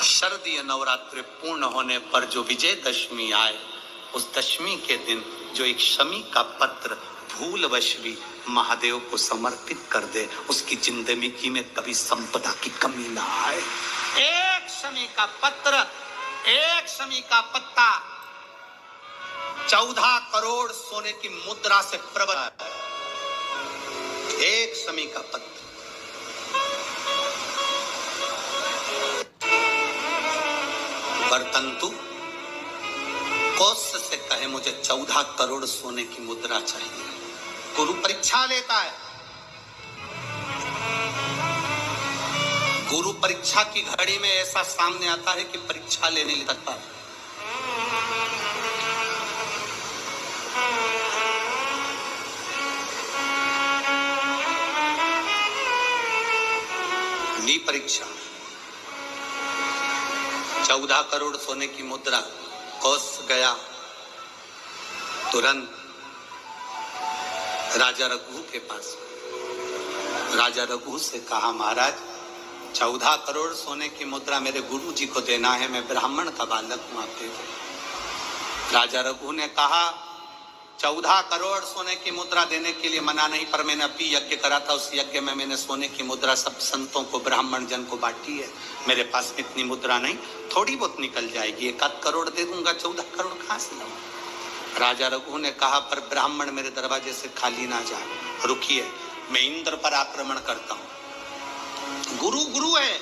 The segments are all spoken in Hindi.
शारदीय नवरात्रि पूर्ण होने पर जो विजयदशमी आए, उस दशमी के दिन जो एक शमी का पत्र भूलवश भी महादेव को समर्पित कर दे, उसकी जिंदगी में कभी संपदा की कमी ना आए। एक शमी का पत्र, एक शमी का पत्ता 14 करोड़ सोने की मुद्रा से प्रबल। एक शमी का पत्र, परंतु कौश से कहे मुझे 14 करोड़ सोने की मुद्रा चाहिए। गुरु परीक्षा लेता है। गुरु परीक्षा की घड़ी में ऐसा सामने आता है कि परीक्षा लेने लगता है। ली परीक्षा, 14 करोड़ सोने की मुद्रा, कौश गया, तुरंत राजा रघु के पास। राजा रघु से कहा, महाराज 14 करोड़ सोने की मुद्रा मेरे गुरु जी को देना है, मैं ब्राह्मण का बालक हूं, आप दे दो। राजा रघु ने कहा 14 करोड़ सोने की मुद्रा देने के लिए मना नहीं, पर मैंने अभी यज्ञ करा था, उस यज्ञ में मैंने सोने की मुद्रा सब संतों को, ब्राह्मण जन को बांटी है। मेरे पास इतनी मुद्रा नहीं, थोड़ी बहुत निकल जाएगी, 1 करोड़ दे दूंगा, 14 करोड़ कहां से लाऊं? राजा रघु ने कहा, पर ब्राह्मण मेरे दरवाजे से खाली ना जाए, रुकिए, मैं इंद्र पर आक्रमण करता हूं। गुरु गुरु है,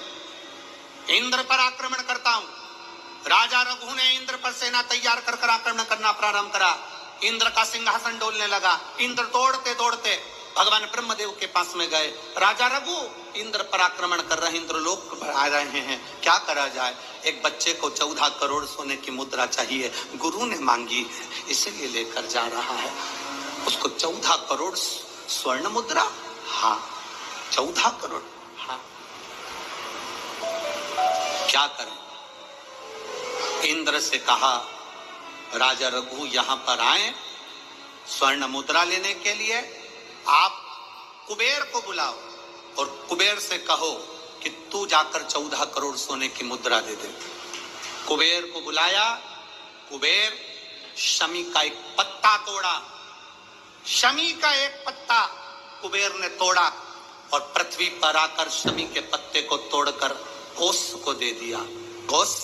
इंद्र पर आक्रमण करता हूं। राजा रघु ने इंद्र पर सेना तैयार कर आक्रमण करना प्रारंभ करा। इंद्र का सिंहासन डोलने लगा। इंद्र दौड़ते दौड़ते भगवान ब्रह्मदेव के पास में गए। राजा रघु इंद्र पर आक्रमण कर रहे, इंद्र लोक बढ़ा रहे हैं, क्या करा जाए? एक बच्चे को 14 करोड़ सोने की मुद्रा चाहिए, गुरु ने मांगी है, इसीलिए लेकर जा रहा है। उसको 14 करोड़ स्वर्ण मुद्रा, हाँ 14 करोड़, हाँ क्या करें? इंद्र से कहा, राजा रघु यहां पर आए स्वर्ण मुद्रा लेने के लिए, आप कुबेर को बुलाओ और कुबेर से कहो कि तू जाकर 14 करोड़ सोने की मुद्रा दे दे। कुबेर को बुलाया। कुबेर शमी का एक पत्ता तोड़ा। शमी का एक पत्ता कुबेर ने तोड़ा और पृथ्वी पर आकर शमी के पत्ते को तोड़कर कोश को दे दिया। कोश,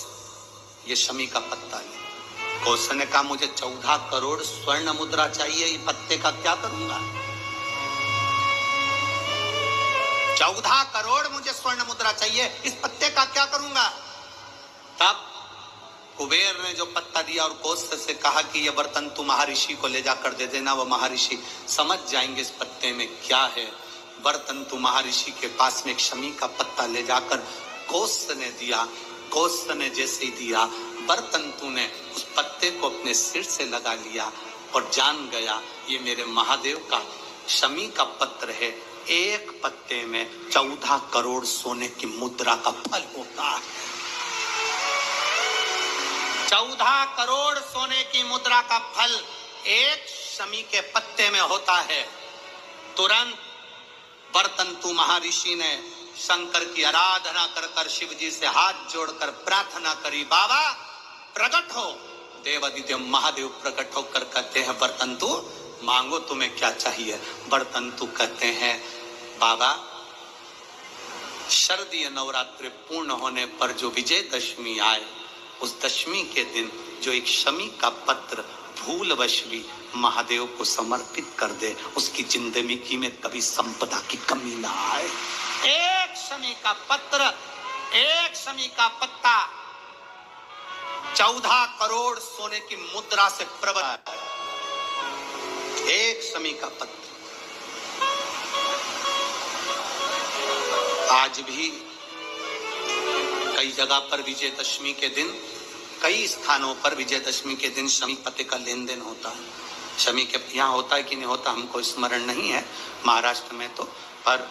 ये शमी का पत्ता है। कोश ने कहा, मुझे 14 करोड़ स्वर्ण मुद्रा चाहिए, ये पत्ते का क्या करूंगा? 14 करोड़ मुझे स्वर्ण मुद्रा चाहिए, इस पत्ते का क्या करूंगा? तब कुबेर ने जो पत्ता दिया और कोश से कहा कि यह बर्तन तू महर्षि को ले जाकर दे देना, वह महर्षि समझ जाएंगे इस पत्ते में क्या है। बर्तन तू महर्षि के पास में एक शमी का पत्ता ले जाकर कोश ने दिया। कोश ने जैसे ही दिया, बर्तंतु ने उस पत्ते को अपने सिर से लगा लिया और जान गया ये मेरे महादेव का शमी का पत्र है। एक पत्ते में 14 करोड़ सोने की मुद्रा का फल होता है। 14 करोड़ सोने की मुद्रा का फल एक शमी के पत्ते में होता है। तुरंत बर्तंतु महर्षि ने शंकर की आराधना कर शिव जी से हाथ जोड़कर प्रार्थना करी, बाबा प्रकट हो। देवादिदेव महादेव प्रकट होकर कहते हैं, बर्तंतु मांगो तुम्हें क्या चाहिए? बर्तंतु कहते हैं, बाबा शारदीय नवरात्रि पूर्ण होने पर जो विजयदशमी आए, उस दशमी के दिन जो एक शमी का पत्र भूलवश भी महादेव को समर्पित कर दे, उसकी जिंदगी में कभी संपदा की कमी ना आए। एक शमी का पत्र, एक शमी का पत्ता 14 करोड़ सोने की मुद्रा से प्रबल। एक शमी का पत्र। आज भी कई जगह पर विजयदशमी के दिन, कई स्थानों पर विजयदशमी के दिन शमी पत्ते का लेन देन होता है। शमी के यहाँ होता है कि नहीं होता हमको स्मरण नहीं है, महाराष्ट्र में तो, पर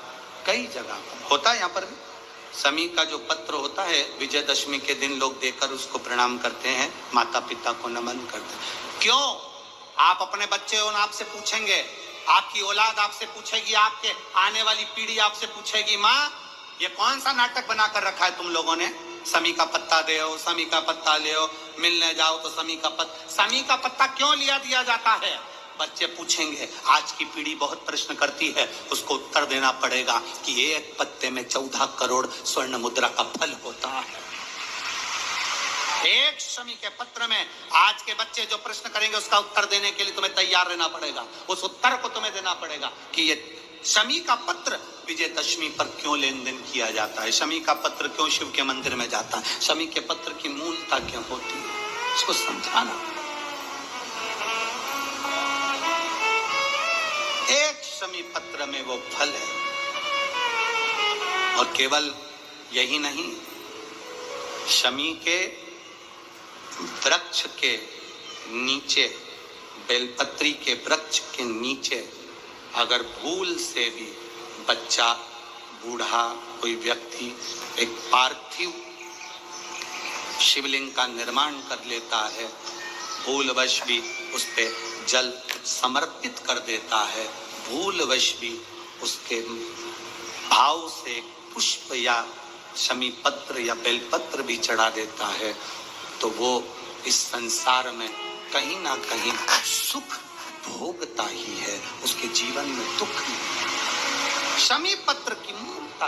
कई जगह पर होता है। यहाँ पर भी शमी का जो पत्र होता है, विजयदशमी के दिन लोग देकर उसको प्रणाम करते हैं, माता पिता को नमन करते हैं। क्यों? आप अपने बच्चे हो, आपसे पूछेंगे, आपकी औलाद आपसे पूछेगी, आपके आने वाली पीढ़ी आपसे पूछेगी, माँ ये कौन सा नाटक बना कर रखा है तुम लोगों ने? समी का पत्ता दे हो, समी का पत्ता ले हो, मिलने जाओ तो समी का पत्ता क्यों दिया जाता है? बच्चे पूछेंगे, आज की पीढ़ी बहुत प्रश्न करती है, उसको उत्तर देना पड़ेगा कि एक पत्ते में 14 करोड़ स्वर्ण मुद्रा का फल होता है। एक शमी के पत्र में आज के बच्चे जो प्रश्न करेंगे उसका उत्तर देने के लिए तुम्हें तैयार रहना पड़ेगा। उस उत्तर को तुम्हें देना पड़ेगा कि ये शमी का पत्र विजयदशमी पर क्यों लेन देन किया जाता है, शमी का पत्र क्यों शिव के मंदिर में जाता है, शमी के पत्र की मूलता क्यों होती है, इसको समझाना। एक शमी पत्र में वो फल है। और केवल यही नहीं, शमी के वृक्ष के नीचे, बेलपत्री के वृक्ष के नीचे अगर भूल से भी बच्चा, बूढ़ा, कोई व्यक्ति एक पार्थिव शिवलिंग का निर्माण कर लेता है, भूलवश भी उस पे जल समर्पित कर देता है, भूलवश भी उसके भाव से पुष्प या शमी पत्र या बेलपत्र भी चढ़ा देता है, तो वो इस संसार में कहीं ना कहीं सुख भोगता ही है, उसके जीवन में दुख नहीं। शमी पत्र की मूलता